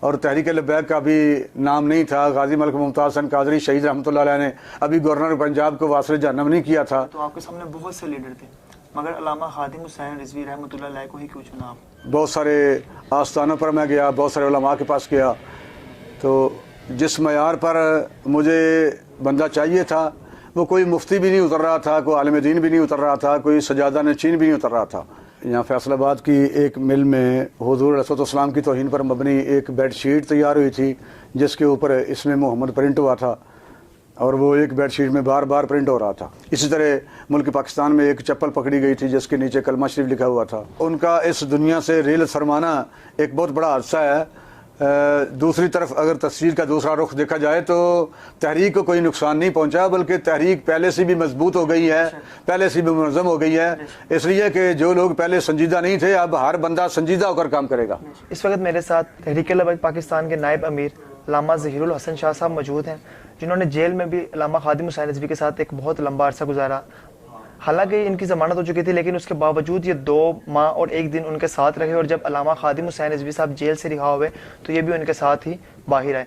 اور تحریک لبیک کا بھی نام نہیں تھا. غازی ملک ممتاز حسین قادری شہید رحمۃ اللہ علیہ نے ابھی گورنر پنجاب کو واصل جہنم نہیں کیا تھا. تو آپ کے سامنے بہت سے لیڈر تھے مگر علامہ خادم حسین رضوی رحمۃ اللہ علیہ کو ہی کیوں چنا آپ؟ بہت سارے آستانوں پر میں گیا, بہت سارے علماء کے پاس گیا, تو جس معیار پر مجھے بندہ چاہیے تھا وہ کوئی مفتی بھی نہیں اتر رہا تھا, کوئی عالم دین بھی نہیں اتر رہا تھا, کوئی سجادہ نشین بھی نہیں اتر رہا تھا. یہاں فیصل آباد کی ایک مل میں حضور علیہ السلام کی توہین پر مبنی ایک بیڈ شیٹ تیار ہوئی تھی جس کے اوپر اسم محمد پرنٹ ہوا تھا, اور وہ ایک بیڈ شیٹ میں بار بار پرنٹ ہو رہا تھا. اسی طرح ملک پاکستان میں ایک چپل پکڑی گئی تھی جس کے نیچے کلمہ شریف لکھا ہوا تھا. ان کا اس دنیا سے ریل فرمانا ایک بہت بڑا حادثہ ہے. دوسری طرف اگر تصویر کا دوسرا رخ دیکھا جائے تو تحریک کو کوئی نقصان نہیں پہنچا, بلکہ تحریک پہلے سے بھی مضبوط ہو گئی ہے, پہلے سے بھی منظم ہو گئی ہے, اس لیے کہ جو لوگ پہلے سنجیدہ نہیں تھے اب ہر بندہ سنجیدہ ہو کر کام کرے گا. اس وقت میرے ساتھ تحریک لبیک پاکستان کے نائب امیر علامہ ظہیر الحسن شاہ صاحب موجود ہیں, جنہوں نے جیل میں بھی علامہ خادم حسین رضوی کے ساتھ ایک بہت لمبا عرصہ گزارا. حالانکہ ان کی ضمانت ہو چکی تھی لیکن اس کے باوجود یہ 2 ماہ اور 1 دن ان کے ساتھ رہے, اور جب علامہ خادم حسین رضوی صاحب جیل سے رہا ہوئے تو یہ بھی ان کے ساتھ ہی باہر آئے.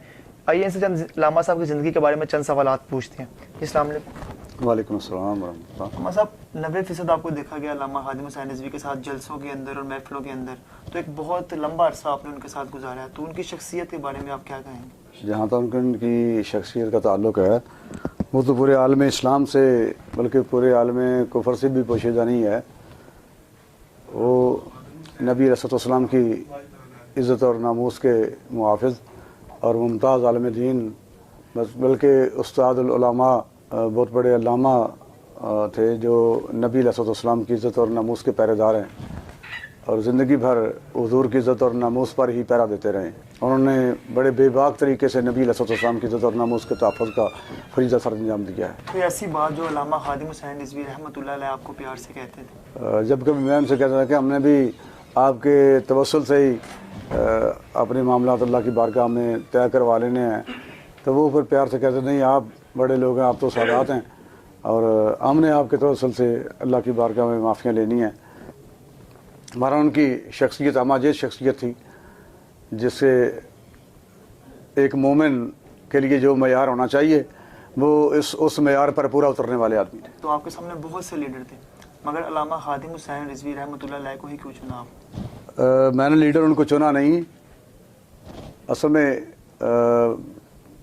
آئیے ان سے چند علامہ صاحب کی زندگی کے بارے میں چند سوالات پوچھتے ہیں. السلام علیکم. وعلیکم السلام ورحمۃ اللہ. علامہ صاحب 90% آپ کو دیکھا گیا علامہ خادم حسین رضوی کے ساتھ جلسوں کے اندر اور محفلوں کے اندر, تو ایک بہت لمبا عرصہ آپ نے ان کے ساتھ گزارا ہے, تو ان کی شخصیت کے بارے میں آپ کیا کہیں گے؟ جہاں تک ان کی شخصیت کا تعلق ہے وہ تو پورے عالم اسلام سے بلکہ پورے عالم کفر سے بھی پوشیدہ نہیں ہے. وہ نبی علیہ السلام کی عزت اور ناموس کے محافظ اور ممتاز عالم دین, بلکہ استاد العلماء بہت بڑے علامہ تھے جو نبی علیہ السلام کی عزت اور ناموس کے پہرے دار ہیں, اور زندگی بھر حضور کی عزت اور ناموس پر ہی پہرا دیتے رہے. انہوں نے بڑے بے باک طریقے سے نبی علیہ السلام کی عزت اور ناموس کے تحفظ کا فریضہ سر انجام دیا ہے. کوئی ایسی بات جو علامہ خادم حسین رضوی رحمۃ اللہ علیہ آپ کو پیار سے کہتے تھے؟ جب کبھی میں ان سے کہتا تھا کہ ہم نے بھی آپ کے توسل سے ہی اپنے معاملات اللہ کی بارگاہ میں طے کروا لینے ہیں, تو وہ پھر پیار سے کہتے نہیں آپ بڑے لوگ ہیں, آپ تو سادات ہیں, اور ہم نے آپ کے توسل سے اللہ کی بارگاہ میں معافیاں لینی ہیں. ہمارا ان کی شخصیت ہماجیز شخصیت تھی جس سے ایک مومن کے لیے جو معیار ہونا چاہیے وہ اس معیار پر پورا اترنے والے آدمی تھے. تو آپ کے سامنے بہت سے لیڈر تھے مگر علامہ خادم حسین رضوی رحمۃ اللہ علیہ کو ہی کیوں چنا آپ؟ میں نے لیڈر ان کو چنا نہیں. اصل میں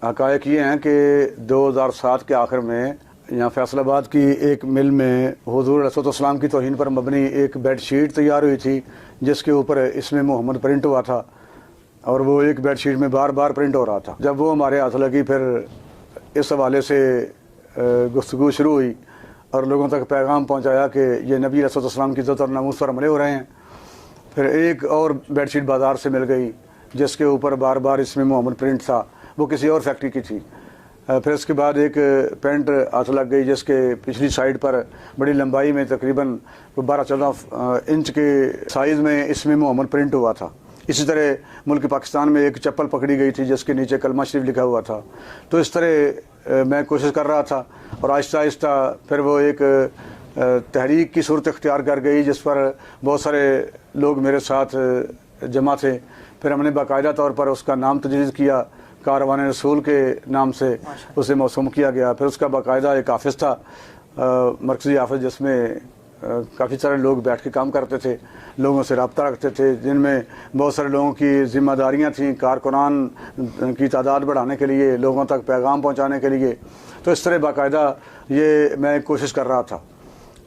حقائق یہ ہیں کہ 2007 کے آخر میں یہاں فیصل آباد کی ایک مل میں حضور علیہ السلام کی توہین پر مبنی ایک بیڈ شیٹ تیار ہوئی تھی جس کے اوپر اسم محمد پرنٹ ہوا تھا, اور وہ ایک بیڈ شیٹ میں بار بار پرنٹ ہو رہا تھا. جب وہ ہمارے ہاتھ لگی پھر اس حوالے سے گفتگو شروع ہوئی اور لوگوں تک پیغام پہنچایا کہ یہ نبی علیہ السلام کی عزت اور ناموس پر حملے ہو رہے ہیں. پھر ایک اور بیڈ شیٹ بازار سے مل گئی جس کے اوپر بار بار اسم محمد پرنٹ تھا, وہ کسی اور فیکٹری کی تھی. پھر اس کے بعد ایک پینٹ ہاتھ لگ گئی جس کے پچھلی سائڈ پر بڑی لمبائی میں تقریباً 12-14 انچ کے سائز میں اسم محمد پرنٹ ہوا تھا. اسی طرح ملک پاکستان میں ایک چپل پکڑی گئی تھی جس کے نیچے کلمہ شریف لکھا ہوا تھا. تو اس طرح میں کوشش کر رہا تھا, اور آہستہ آہستہ پھر وہ ایک تحریک کی صورت اختیار کر گئی جس پر بہت سارے لوگ میرے ساتھ جمع تھے. پھر ہم نے باقاعدہ طور پر اس کا نام تجویز کیا, کاروان رسول کے نام سے اسے موسوم کیا گیا. پھر اس کا باقاعدہ ایک آفس تھا, مرکزی آفس, جس میں کافی سارے لوگ بیٹھ کے کام کرتے تھے, لوگوں سے رابطہ رکھتے تھے, جن میں بہت سارے لوگوں کی ذمہ داریاں تھیں کارکنان کی تعداد بڑھانے کے لیے, لوگوں تک پیغام پہنچانے کے لیے. تو اس طرح باقاعدہ یہ میں کوشش کر رہا تھا.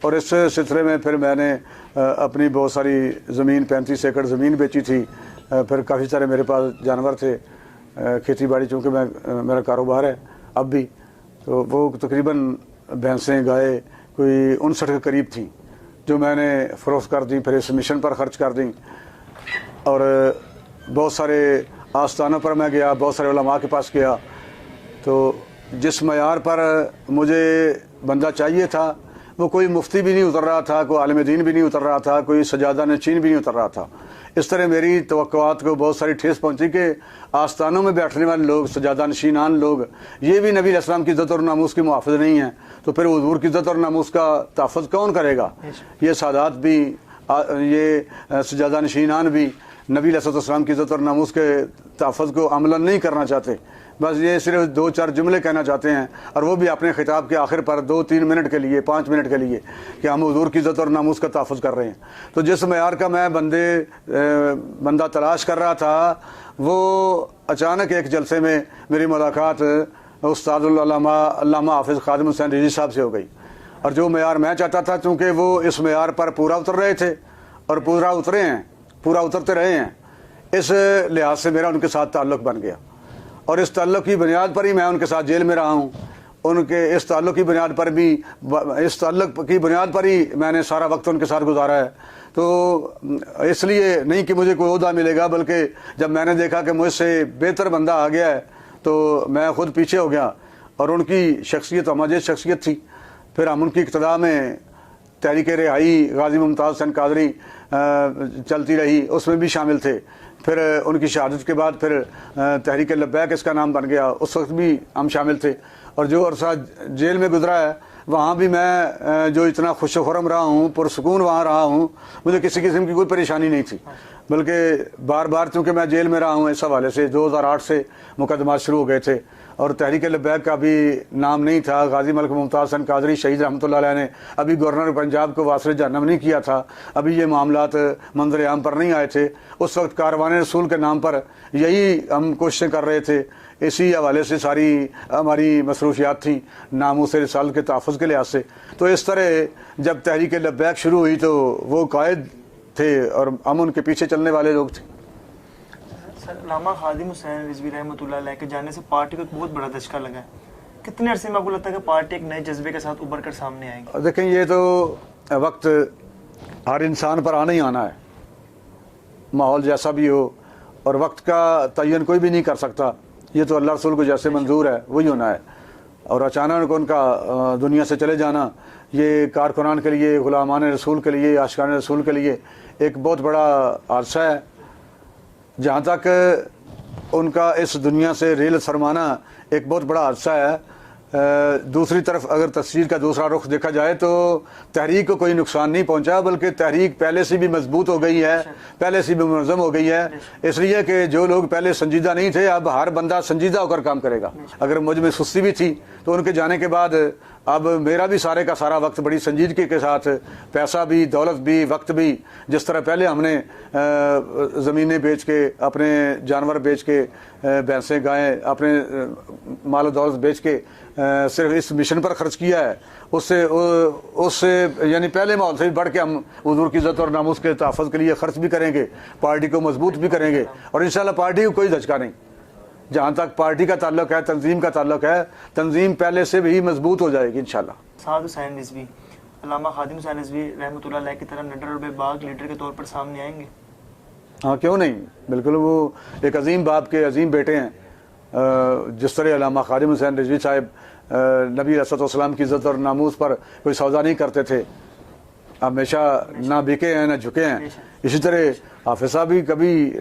اور اس سلسلے میں پھر میں نے اپنی بہت ساری زمین 35 ایکڑ زمین بیچی تھی. پھر کافی سارے میرے پاس جانور تھے, کھیتی باڑی چونکہ میرا کاروبار ہے اب بھی, تو وہ تقریباً بھینسیں گائے کوئی 59 کے قریب تھیں جو میں نے فروخت کر دیں, پھر اس مشن پر خرچ کر دیں. اور بہت سارے آستانوں پر میں گیا, بہت سارے علماء کے پاس گیا. تو جس معیار پر مجھے بندہ چاہیے تھا وہ کوئی مفتی بھی نہیں اتر رہا تھا, کوئی عالم دین بھی نہیں اتر رہا تھا, کوئی سجادہ نشین بھی نہیں اتر رہا تھا. اس طرح میری توقعات کو بہت ساری ٹھیس پہنچی کہ آستانوں میں بیٹھنے والے لوگ, سجادہ نشینان لوگ, یہ بھی نبی علیہ السلام کی عزت اور ناموس کے محافظ نہیں ہیں. تو پھر حضور کی عزت اور ناموس کا تحفظ کون کرے گا؟ یہ سادات بھی, یہ سجادہ نشینان بھی نبی علیہ السلام کی عزت اور ناموس کے تحفظ کو عملاً نہیں کرنا چاہتے، بس یہ صرف 2-4 جملے کہنا چاہتے ہیں، اور وہ بھی اپنے خطاب کے آخر پر 2-3 منٹ کے لیے 5 منٹ کے لیے کہ ہم حضور کی عزت اور ناموس کا تحفظ کر رہے ہیں۔ تو جس معیار کا میں بندہ تلاش کر رہا تھا، وہ اچانک ایک جلسے میں میری ملاقات استاد علامہ حافظ خادم حسین رضوی صاحب سے ہو گئی، اور جو معیار میں چاہتا تھا، چونکہ وہ اس معیار پر پورا اتر رہے تھے اور پورا اترتے رہے ہیں، اس لحاظ سے میرا ان کے ساتھ تعلق بن گیا، اور اس تعلق کی بنیاد پر ہی میں ان کے ساتھ جیل میں رہا ہوں۔ ان کے اس تعلق کی بنیاد پر ہی میں نے سارا وقت ان کے ساتھ گزارا ہے۔ تو اس لیے نہیں کہ مجھے کوئی عہدہ ملے گا، بلکہ جب میں نے دیکھا کہ مجھ سے بہتر بندہ آ گیا ہے تو میں خود پیچھے ہو گیا، اور ان کی شخصیت ہمجد شخصیت تھی۔ پھر ہم ان کی اقتدا میں تحریک رہائی غازی ممتاز حسین قادری چلتی رہی، اس میں بھی شامل تھے۔ پھر ان کی شہادت کے بعد پھر تحریک لبیک اس کا نام بن گیا، اس وقت بھی ہم شامل تھے۔ اور جو عرصہ جیل میں گزرا ہے، وہاں بھی میں جو اتنا خوش و خرم رہا ہوں، پرسکون وہاں رہا ہوں، مجھے کسی قسم کی کوئی پریشانی نہیں تھی، بلکہ بار بار چونکہ میں جیل میں رہا ہوں، اس حوالے سے 2008 سے مقدمات شروع ہو گئے تھے، اور تحریک لبیک کا بھی نام نہیں تھا۔ غازی ملک ممتاز حسین قادری شہید رحمۃ اللہ علیہ نے ابھی گورنر پنجاب کو واصل جہنم نہیں کیا تھا، ابھی یہ معاملات منظر عام پر نہیں آئے تھے۔ اس وقت کاروان رسول کے نام پر یہی ہم کوششیں کر رہے تھے، اسی حوالے سے ساری ہماری مصروفیات تھیں ناموس رسالت کے تحفظ کے لحاظ سے۔ تو اس طرح جب تحریک لبیک شروع ہوئی تو وہ قائد تھے اور ہم ان کے پیچھے چلنے والے لوگ تھے۔ سر، علامہ خادم حسین رضوی رحمۃ اللہ علیہ کے جانے سے پارٹی کو ایک بہت بڑا دھچکا لگا ہے، کتنے عرصے میں آپ کو لگتا ہے کہ پارٹی ایک نئے جذبے کے ساتھ ابھر کر سامنے آئے گی؟ دیکھیں، یہ تو وقت ہر انسان پر آنا ہی آنا ہے، ماحول جیسا بھی ہو، اور وقت کا تعین کوئی بھی نہیں کر سکتا، یہ تو اللہ رسول کو جیسے منظور ہے وہی ہونا ہے۔ اور اچانک ان کا دنیا سے چلے جانا، یہ کارکنان کے لیے، غلامان رسول کے لیے، عاشقان رسول کے لیے ایک بہت بڑا حادثہ ہے۔ جہاں تک ان کا اس دنیا سے ریل فرمانا ایک بہت بڑا حادثہ ہے، دوسری طرف اگر تصویر کا دوسرا رخ دیکھا جائے تو تحریک کو کوئی نقصان نہیں پہنچا، بلکہ تحریک پہلے سے بھی مضبوط ہو گئی ہے، پہلے سے بھی منظم ہو گئی ہے، اس لیے کہ جو لوگ پہلے سنجیدہ نہیں تھے، اب ہر بندہ سنجیدہ ہو کر کام کرے گا۔ اگر مجھ میں سستی بھی تھی تو ان کے جانے کے بعد اب میرا بھی سارے کا سارا وقت بڑی سنجیدگی کے ساتھ، پیسہ بھی، دولت بھی، وقت بھی، جس طرح پہلے ہم نے زمینیں بیچ کے، اپنے جانور بیچ کے، بھینسیں گائیں، اپنے مال و دولت بیچ کے صرف اس مشن پر خرچ کیا ہے، اس سے یعنی پہلے ماحول سے بھی بڑھ کے ہم حضور کی عزت اور ناموس کے تحفظ کے لیے خرچ بھی کریں گے، پارٹی کو مضبوط بھی کریں گے، اور انشاءاللہ پارٹی کو کوئی دھچکا نہیں۔ جہاں تک پارٹی کا تعلق ہے، تنظیم کا تعلق ہے، تنظیم پہلے سے بھی مضبوط ہو جائے گی انشاءاللہ۔ سعد حسین رضوی، علامہ خادم حسین رضوی رحمۃ اللہ علیہ کی طرح نڈر اور بے باک لیڈر کے طور پر سامنے آئیں گے؟ ہاں، کیوں نہیں، بالکل۔ وہ ایک عظیم باپ کے عظیم بیٹے ہیں، جس طرح علامہ خادم حسین رضوی صاحب نبی علیہ السلام کی عزت اور ناموس پر کوئی سودا نہیں کرتے تھے، ہمیشہ نہ بکے ہیں نہ جھکے ہیں، اسی طرح حافظ صاحب بھی کبھی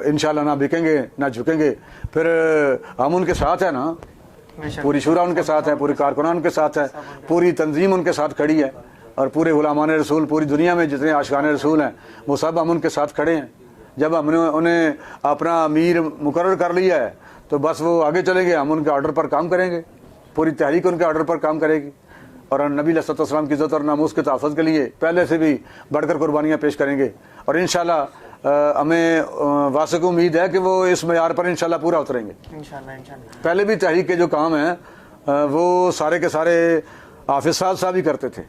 انشاءاللہ نہ بکیں گے نہ جھکیں گے۔ پھر ہم ان کے ساتھ ہیں نا، پوری شورا ان کے ساتھ ہے، پوری کارکنان ان کے ساتھ ہے، پوری تنظیم ان کے ساتھ کھڑی ہے، اور پورے غلامان رسول پوری دنیا میں جتنے عاشقان رسول ہیں وہ سب ہم ان کے ساتھ کھڑے ہیں۔ جب ہم نے انہیں اپنا امیر مقرر کر لیا ہے تو بس وہ آگے چلیں گے، ہم ان کے آرڈر پر کام کریں گے، پوری تحریک ان کے آرڈر پر کام کرے گی، اور نبی علیہ السلام کی عزت اور ناموس کے تحفظ کے لیے پہلے سے بھی بڑھ کر قربانیاں پیش کریں گے، اور انشاءاللہ ہمیں واثق امید ہے کہ وہ اس معیار پر انشاءاللہ پورا اتریں گے انشاءاللہ۔ پہلے بھی تحریک کے جو کام ہیں وہ سارے کے سارے حافظ صاحب ہی کرتے تھے،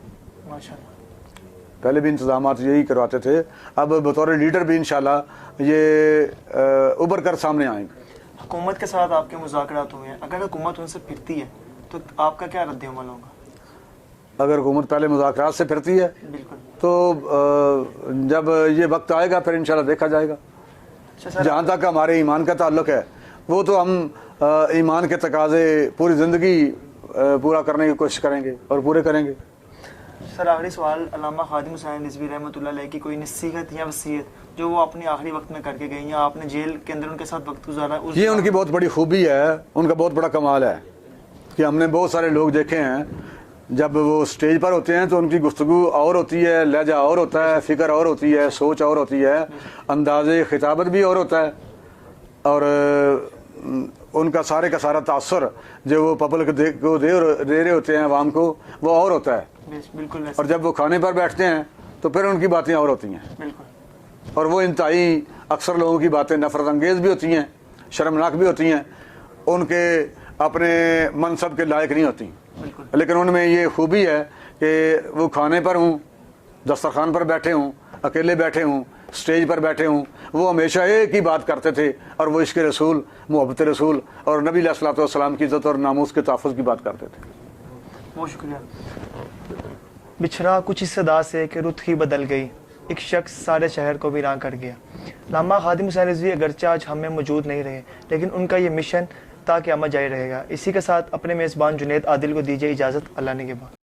پہلے بھی انتظامات یہی کرواتے تھے، اب بطور لیڈر بھی انشاءاللہ یہ ابھر کر سامنے آئیں گے۔ حکومت کے ساتھ آپ کے مذاکرات ہوئے ہیں، اگر حکومت ان سے پھرتی ہے تو آپ کا کیا رد عمل ہوگا؟ اگر حکومت پہلے مذاکرات سے پھرتی ہے تو جب یہ وقت آئے گا پھر انشاءاللہ دیکھا جائے گا۔ جہاں تک ہمارے ایمان کا تعلق ہے وہ تو ہم ایمان کے تقاضے پوری زندگی پورا کرنے کی کوشش کریں گے اور پورے کریں گے۔ سر، آخری سوال، علامہ خادم حسین رضوی رحمۃ اللہ علیہ کی کوئی نصیحت یا وصیت جو وہ اپنے آخری وقت میں کر کے گئی، یا آپ نے جیل کے اندر ان کے ساتھ وقت گزارا؟ یہ ان کی بہت بڑی خوبی ہے، ان کا بہت بڑا کمال ہے کہ ہم نے بہت سارے لوگ دیکھے ہیں جب وہ اسٹیج پر ہوتے ہیں تو ان کی گفتگو اور ہوتی ہے، لہجہ اور ہوتا ہے، فکر اور ہوتی ہے، سوچ اور ہوتی ہے، انداز خطابت بھی اور ہوتا ہے، اور ان کا سارے کا سارا تاثر جو وہ پبلک کو دے رہے ہوتے ہیں عوام کو، وہ اور ہوتا ہے. بالکل. اور جب وہ کھانے پر بیٹھتے ہیں تو پھر ان کی باتیں اور ہوتی ہیں. بالکل. اور وہ انتہائی اکثر لوگوں کی باتیں نفرت انگیز بھی ہوتی ہیں، شرمناک بھی ہوتی ہیں، ان کے اپنے منصب کے لائق نہیں ہوتی. لیکن ان میں یہ خوبی ہے کہ وہ کھانے پر ہوں، دسترخوان پر بیٹھے ہوں، اکیلے بیٹھے ہوں، اسٹیج پر بیٹھے ہوں، وہ ہمیشہ ایک ہی بات کرتے تھے، اور وہ عشق رسول، محبت رسول اور نبی علیہ الصلوۃ والسلام کی عزت اور ناموس کے تحفظ کی بات کرتے تھے. بہت شکریہ. بچھڑا کچھ اس صدا سے کہ رت ہی بدل گئی، ایک شخص سارے شہر کو ویراں کر گیا. علامہ خادم حسین رضوی اگرچہ آج ہم میں موجود نہیں رہے، لیکن ان کا یہ مشن تا قیامت جاری رہے گا. اسی کے ساتھ اپنے میزبان جنید عادل کو دیجیے اجازت. اللہ نگہبان.